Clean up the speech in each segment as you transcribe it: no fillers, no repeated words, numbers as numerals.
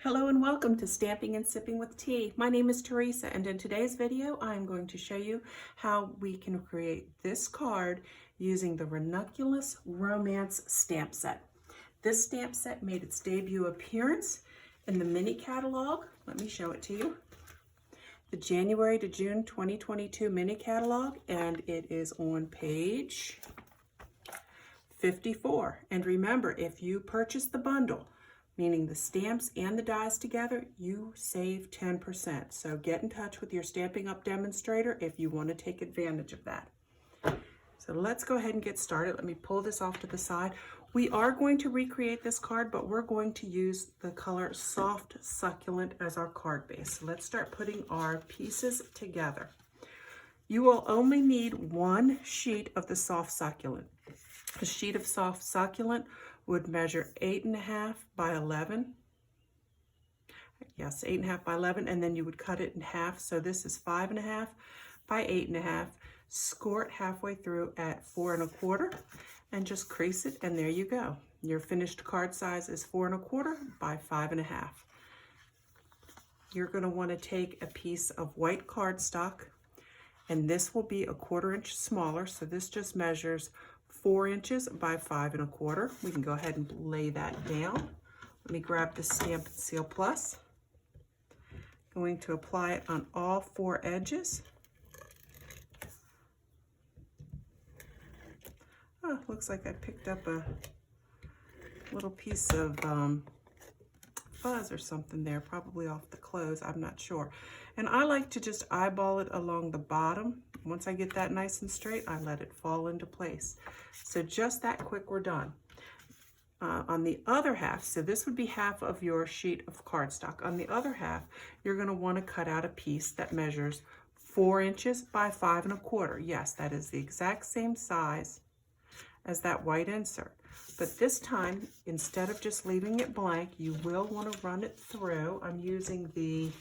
Hello and welcome to Stamping and Sipping with Tea. My name is Teresa, and in today's video I'm going to show you how we can create this card using the Ranunculus Romance stamp set. This stamp set made its debut appearance in the mini catalog. Let me show it to you. The January to June 2022 mini catalog, and it is on page 54. And remember, if you purchase the bundle, meaning the stamps and the dies together, you save 10%. So get in touch with your Stampin' Up demonstrator if you want to take advantage of that. So let's go ahead and get started. Let me pull this off to the side. We are going to recreate this card, but we're going to use the color Soft Succulent as our card base. So let's start putting our pieces together. You will only need one sheet of the Soft Succulent. A sheet of Soft Succulent would measure 8.5 by 11. Yes, 8.5 by 11, and then you would cut it in half. So this is 5.5 by 8.5. Score it halfway through at 4 1/4, and just crease it, and there you go. Your finished card size is 4 1/4 by 5.5. You're going to want to take a piece of white cardstock, and this will be 1/4 inch smaller. So this just measures 4 inches by 5 1/4. We can go ahead and lay that down. Let me grab the Stamp and Seal Plus. Going to apply it on all 4 edges. Oh, looks like I picked up a little piece of fuzz or something there, probably off the clothes, I'm not sure. And I like to just eyeball it along the bottom. Once I get that nice and straight, I let it fall into place. So just that quick, we're done. On the other half, so this would be half of your sheet of cardstock. On the other half, you're going to want to cut out a piece that measures 4 inches by 5 1/4. Yes, that is the exact same size as that white insert. But this time, instead of just leaving it blank, you will want to run it through. I'm using the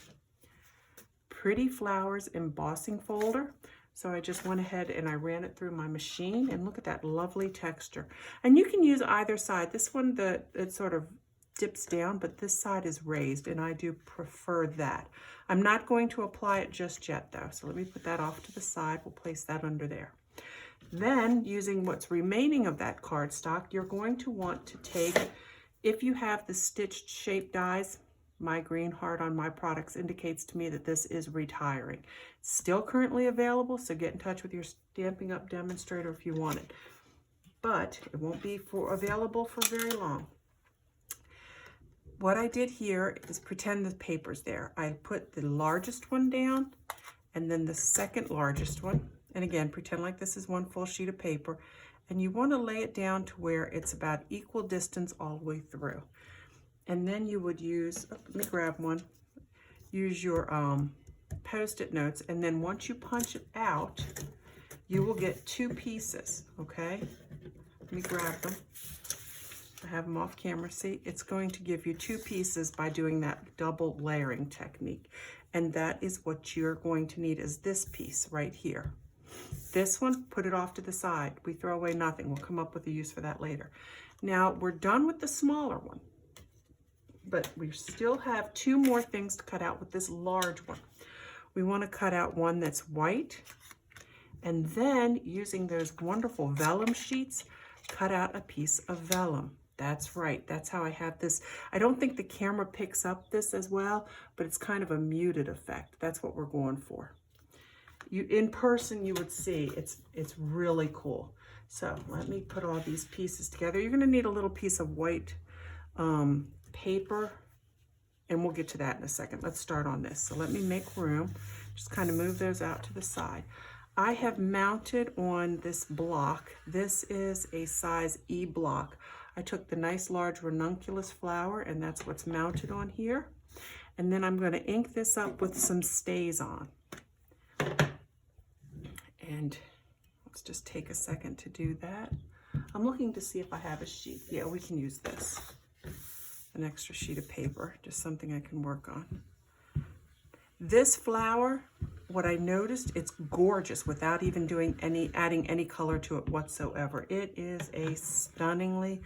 Pretty Flowers Embossing folder. So I just went ahead and I ran it through my machine, and look at that lovely texture. And you can use either side. This one, it sort of dips down, but this side is raised, and I do prefer that. I'm not going to apply it just yet though. So let me put that off to the side. We'll place that under there. Then, using what's remaining of that cardstock, you're going to want to take, if you have the stitched shape dies, my green heart on my products indicates to me that this is retiring. It's still currently available, so get in touch with your Stampin' Up demonstrator if you want it. But it won't be available for very long. What I did here is pretend the paper's there. I put the largest one down, and then the second largest one. And again, pretend like this is one full sheet of paper, and you want to lay it down to where it's about equal distance all the way through. And then you would use, let me grab one, use your Post-it notes, and then once you punch it out, you will get 2 pieces, okay? Let me grab them. I have them off camera. See, it's going to give you 2 pieces by doing that double layering technique. And that is what you're going to need, is this piece right here. This one, put it off to the side. We throw away nothing. We'll come up with a use for that later. Now, we're done with the smaller one, but we still have 2 more things to cut out with this large one. We want to cut out one that's white, and then using those wonderful vellum sheets, cut out a piece of vellum. That's right. That's how I have this. I don't think the camera picks up this as well, but it's kind of a muted effect. That's what we're going for. In person, you would see it's really cool. So let me put all these pieces together. You're going to need a little piece of white paper, and we'll get to that in a second. Let's start on this. So let me make room. Just kind of move those out to the side. I have mounted on this block. This is a size E block. I took the nice large ranunculus flower, and that's what's mounted on here. And then I'm going to ink this up with some stays on. And let's just take a second to do that. I'm looking to see if I have a sheet. Yeah, we can use this. An extra sheet of paper, just something I can work on. This flower, what I noticed, it's gorgeous without even adding any color to it whatsoever. It is a stunningly,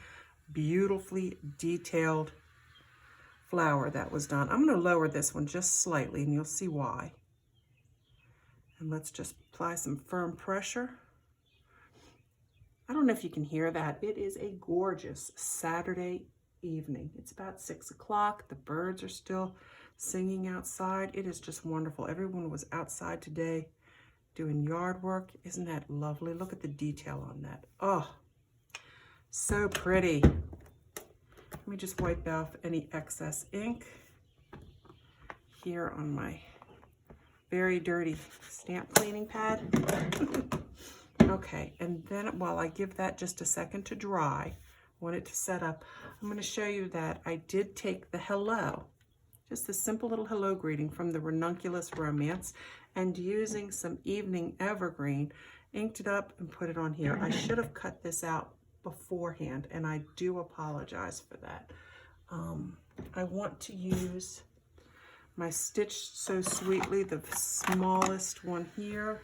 beautifully detailed flower that was done. I'm going to lower this one just slightly and you'll see why. And let's just apply some firm pressure. I don't know if you can hear that. It is a gorgeous Saturday evening. It's about 6 o'clock. The birds are still singing outside. It is just wonderful. Everyone was outside today doing yard work. Isn't that lovely? Look at the detail on that. Oh, so pretty. Let me just wipe off any excess ink here on my very dirty stamp cleaning pad. Okay, and then while I give that just a second to dry, I want it to set up, I'm going to show you that I did take the hello, just a simple little hello greeting from the Ranunculus Romance, and using some Evening Evergreen, inked it up and put it on here. I should have cut this out beforehand, and I do apologize for that. I want to use my Stitch So Sweetly, the smallest one here,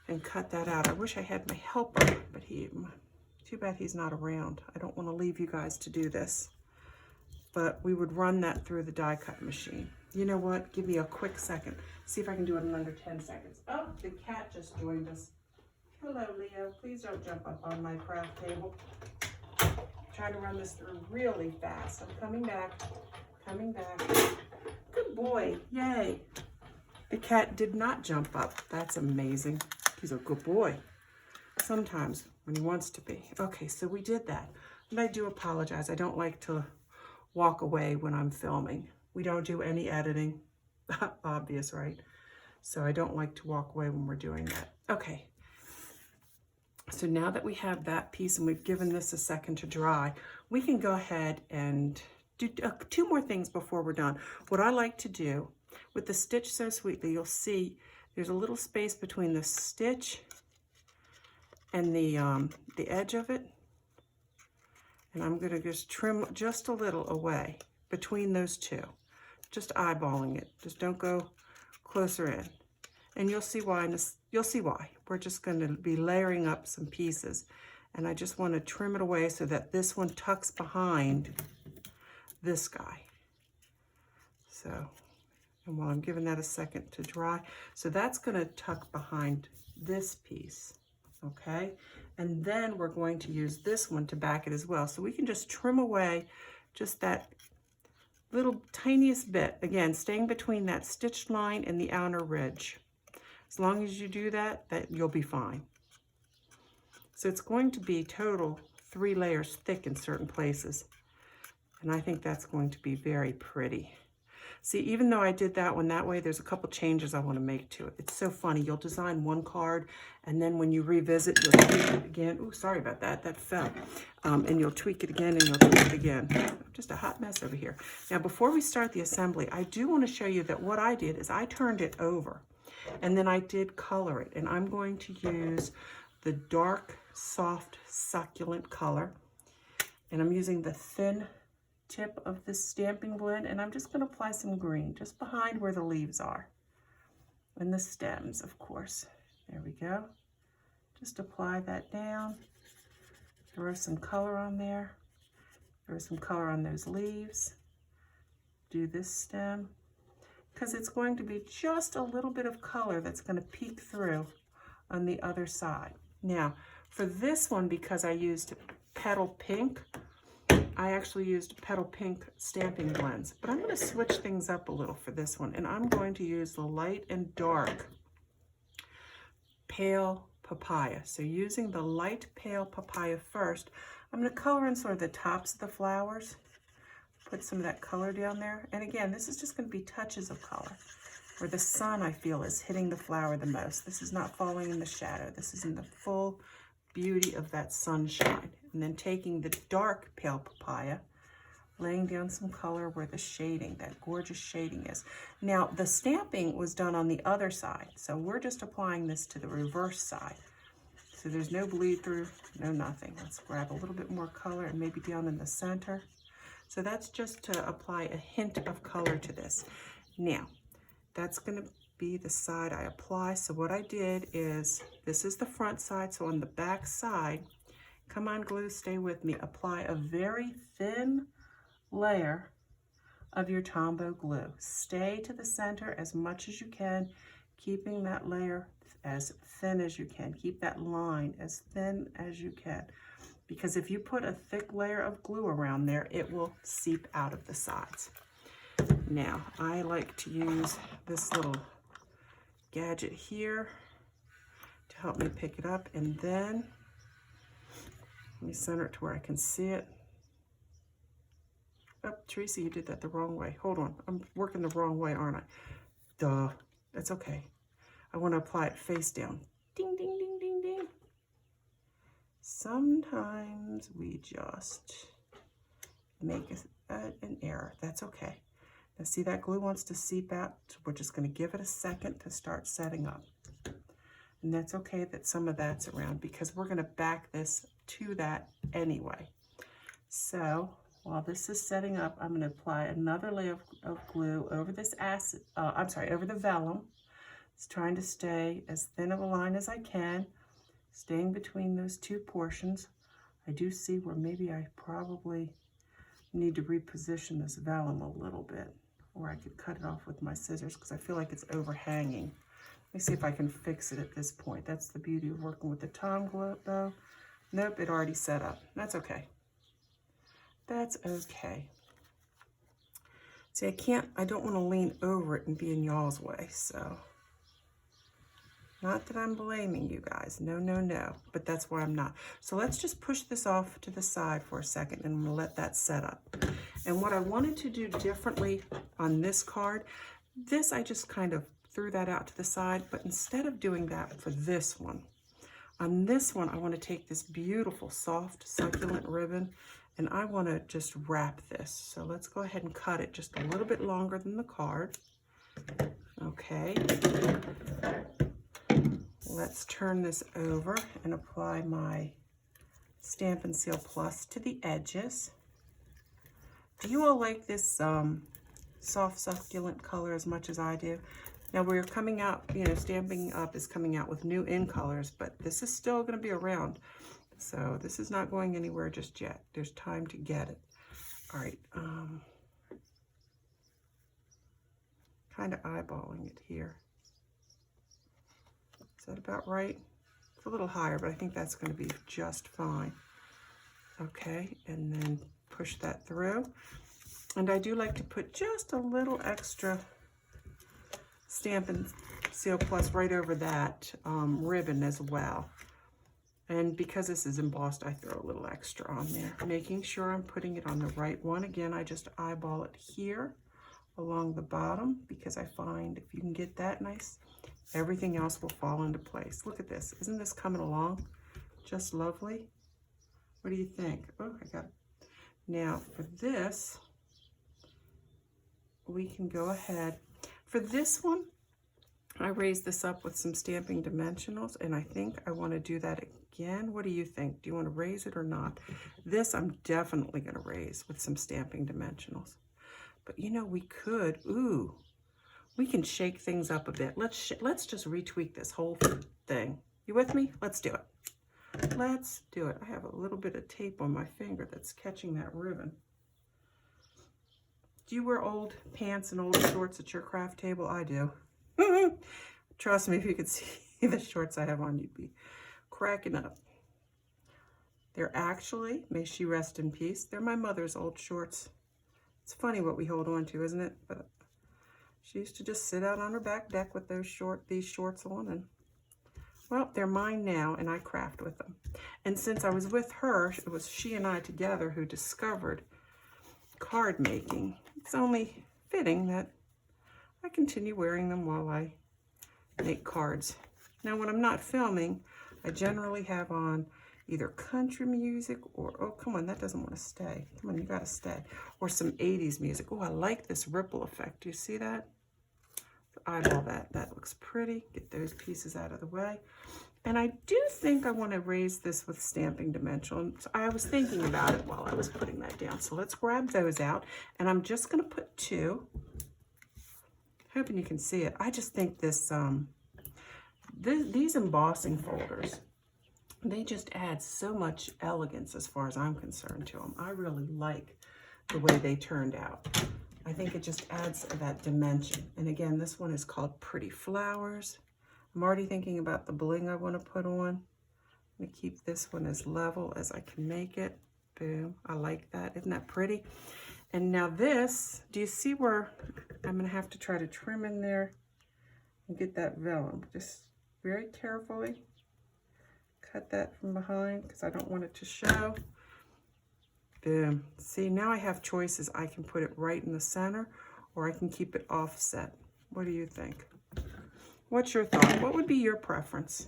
and cut that out. I wish I had my helper, but too bad he's not around. I don't want to leave you guys to do this, but we would run that through the die cut machine. You know what? Give me a quick second. See if I can do it in under 10 seconds. Oh, the cat just joined us. Hello, Leo. Please don't jump up on my craft table. Try to run this through really fast. I'm coming back. Coming back. Good boy. Yay. The cat did not jump up. That's amazing. He's a good boy. Sometimes when he wants to be. Okay, so we did that. And I do apologize. I don't like to walk away when I'm filming. We don't do any editing. Obvious, right? So I don't like to walk away when we're doing that. Okay. So now that we have that piece and we've given this a second to dry, we can go ahead and do 2 more things before we're done. What I like to do with the Stitch So Sweetly, you'll see there's a little space between the stitch and the edge of it. And I'm going to just trim just a little away between those 2. Just eyeballing it. Just don't go closer in. And you'll see why. You'll see why. We're just going to be layering up some pieces. And I just want to trim it away so that this one tucks behind this guy. So, and while I'm giving that a second to dry, so that's going to tuck behind this piece. Okay. And then we're going to use this one to back it as well. So we can just trim away just that little tiniest bit. Again, staying between that stitched line and the outer ridge. As long as you do that, you'll be fine. So it's going to be total 3 layers thick in certain places. And I think that's going to be very pretty. See, even though I did that one that way, there's a couple changes I want to make to it. It's so funny. You'll design one card, and then when you revisit, you'll tweak it again. Ooh, sorry about that. That fell. And you'll tweak it again, and you'll tweak it again. Just a hot mess over here. Now, before we start the assembly, I do want to show you that what I did is I turned it over, and then I did color it. And I'm going to use the dark, soft, succulent color. And I'm using the thin tip of this stamping blend, and I'm just going to apply some green just behind where the leaves are and the stems, of course. There we go. Just apply that down, throw some color on there, throw some color on those leaves, do this stem, because it's going to be just a little bit of color that's going to peek through on the other side. Now for this one, because I used Petal Pink, I actually used Petal Pink stamping blends, but I'm going to switch things up a little for this one, and I'm going to use the light and dark pale papaya. So using the light pale papaya first, I'm going to color in sort of the tops of the flowers, put some of that color down there. And again, this is just going to be touches of color where the sun, I feel, is hitting the flower the most. This is not falling in the shadow. This is in the full beauty of that sunshine. And then taking the dark pale papaya, laying down some color where the shading, that gorgeous shading is. Now, the stamping was done on the other side, so we're just applying this to the reverse side. So there's no bleed through, no nothing. Let's grab a little bit more color and maybe down in the center. So that's just to apply a hint of color to this. Now, that's going to be the side I apply. So what I did is, this is the front side, so on the back side, come on glue, stay with me, apply a very thin layer of your Tombow glue. Stay to the center as much as you can, keeping that layer as thin as you can. Keep that line as thin as you can, because if you put a thick layer of glue around there, it will seep out of the sides. Now, I like to use this little gadget here to help me pick it up, and then let me center it to where I can see it. Oh, Teresa, you did that the wrong way. Hold on, I'm working the wrong way, aren't I? Duh, that's okay. I want to apply it face down. Ding, ding, ding, ding, ding. Sometimes we just make an error. That's okay. Now see, that glue wants to seep out. So we're just going to give it a second to start setting up. And that's okay that some of that's around, because we're going to back this to that anyway. So while this is setting up, I'm going to apply another layer of glue over this over the vellum. It's trying to stay as thin of a line as I can, staying between those two portions. I do see where maybe I probably need to reposition this vellum a little bit, or I could cut it off with my scissors because I feel like it's overhanging. Let me see if I can fix it at this point. That's the beauty of working with the Tombow. Nope, it already set up. That's okay. That's okay. See, I don't want to lean over it and be in y'all's way, so. Not that I'm blaming you guys, no, no, no, but that's why I'm not. So let's just push this off to the side for a second, and I'm gonna let that set up. And what I wanted to do differently on this card, this I just kind of threw that out to the side, but instead of doing that for this one, on this one, I want to take this beautiful, soft, succulent ribbon, and I want to just wrap this. So let's go ahead and cut it just a little bit longer than the card. Okay. Let's turn this over and apply my Stampin' Seal Plus to the edges. Do you all like this soft, succulent color as much as I do? Now we're coming out, Stampin' Up is coming out with new in colors, but this is still going to be around. So this is not going anywhere just yet. There's time to get it. All right. Kind of eyeballing it here. Is that about right? It's a little higher, but I think that's going to be just fine. Okay, and then push that through. And I do like to put just a little extra Stampin' Seal Plus right over that ribbon as well. And because this is embossed, I throw a little extra on there, making sure I'm putting it on the right one. Again, I just eyeball it here along the bottom, because I find if you can get that nice, everything else will fall into place. Look at this. Isn't this coming along just lovely? What do you think? Oh, I got it. Now for this, we can go ahead. For this one, I raised this up with some Stamping Dimensionals, and I think I want to do that again. What do you think? Do you want to raise it or not? This I'm definitely going to raise with some Stamping Dimensionals. But we could, we can shake things up a bit. Let's just retweak this whole thing. You with me? Let's do it. Let's do it. I have a little bit of tape on my finger that's catching that ribbon. Do you wear old pants and old shorts at your craft table? I do. Trust me, if you could see the shorts I have on, you'd be cracking up. They're actually, may she rest in peace, they're my mother's old shorts. It's funny what we hold on to, isn't it? But she used to just sit out on her back deck with these shorts on, and well, they're mine now, and I craft with them. And since I was with her, it was she and I together who discovered card making. It's only fitting that I continue wearing them while I make cards. Now, when I'm not filming, I generally have on either country music or, oh, come on, that doesn't want to stay. Come on, you got to stay. Or some 80s music. Oh, I like this ripple effect. Do you see that? Eyeball that. That looks pretty. Get those pieces out of the way. And I do think I want to raise this with Stamping Dimensionals. I was thinking about it while I was putting that down. So let's grab those out. And I'm just going to put two. Hoping you can see it. I just think this, these embossing folders, they just add so much elegance as far as I'm concerned to them. I really like the way they turned out. I think it just adds that dimension. And again, this one is called Pretty Flowers. I'm already thinking about the bling I want to put on. I'm going to keep this one as level as I can make it. Boom. I like that. Isn't that pretty? And now this, do you see where I'm going to have to try to trim in there and get that vellum? Just very carefully cut that from behind because I don't want it to show. Boom. See, now I have choices. I can put it right in the center or I can keep it offset. What do you think? What's your thought? What would be your preference?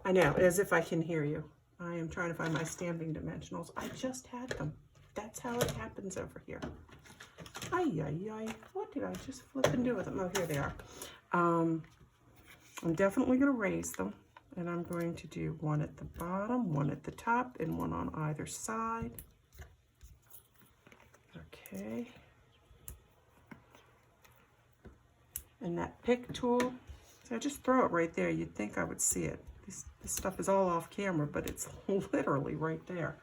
I know, as if I can hear you. I am trying to find my stamping dimensionals. I just had them. That's how it happens over here. Ay, ay, ay. What did I just flip and do with them? Oh, here they are. I'm definitely going to raise them. And I'm going to do one at the bottom, one at the top, and one on either side. Okay. And that pick tool, so I just throw it right there. You'd think I would see it. This stuff is all off camera, but it's literally right there.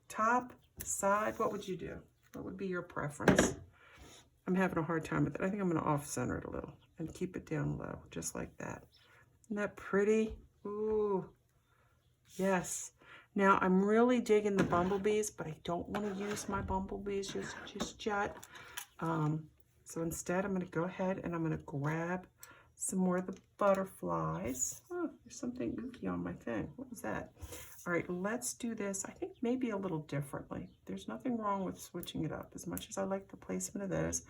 Top, side, what would you do? What would be your preference? I'm having a hard time with it. I think I'm going to off-center it a little and keep it down low, just like that. Isn't that pretty? Ooh, yes. Now, I'm really digging the bumblebees, but I don't want to use my bumblebees just yet. So instead, I'm going to go ahead and I'm going to grab some more of the butterflies. Oh, there's something ooky on my thing. What was that? All right, let's do this, I think maybe a little differently. There's nothing wrong with switching it up. As much as I like the placement of those,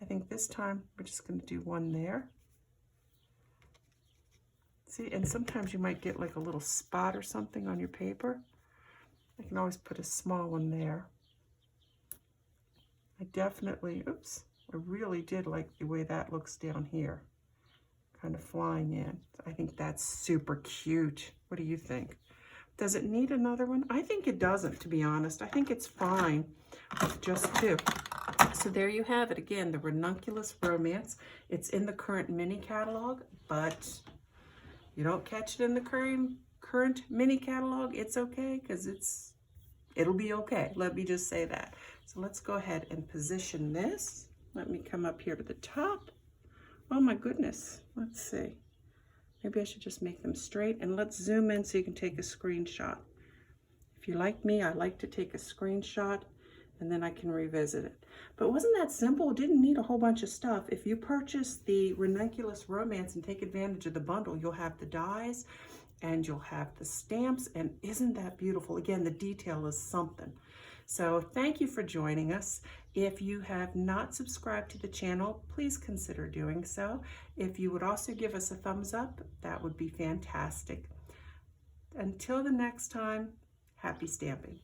I think this time we're just going to do one there. See, and sometimes you might get like a little spot or something on your paper. I can always put a small one there. I definitely, oops, I really did like the way that looks down here, kind of flying in. I think that's super cute. What do you think? Does it need another one? I think it doesn't, to be honest. I think it's fine with just two. So there you have it. Again, the Ranunculus Romance. It's in the current mini catalog, but you don't catch it in the current mini catalog, it's okay, because it'll be okay. Let me just say that. So let's go ahead and position this. Let me come up here to the top. Oh my goodness. Let's see. Maybe I should just make them straight, and let's zoom in so you can take a screenshot. If you like me, I like to take a screenshot and then I can revisit it. But wasn't that simple? It didn't need a whole bunch of stuff. If you purchase the Ranunculus Romance and take advantage of the bundle, you'll have the dies and you'll have the stamps, and isn't that beautiful? Again, the detail is something. So thank you for joining us. If you have not subscribed to the channel, please consider doing so. If you would also give us a thumbs up, that would be fantastic. Until the next time, happy stamping.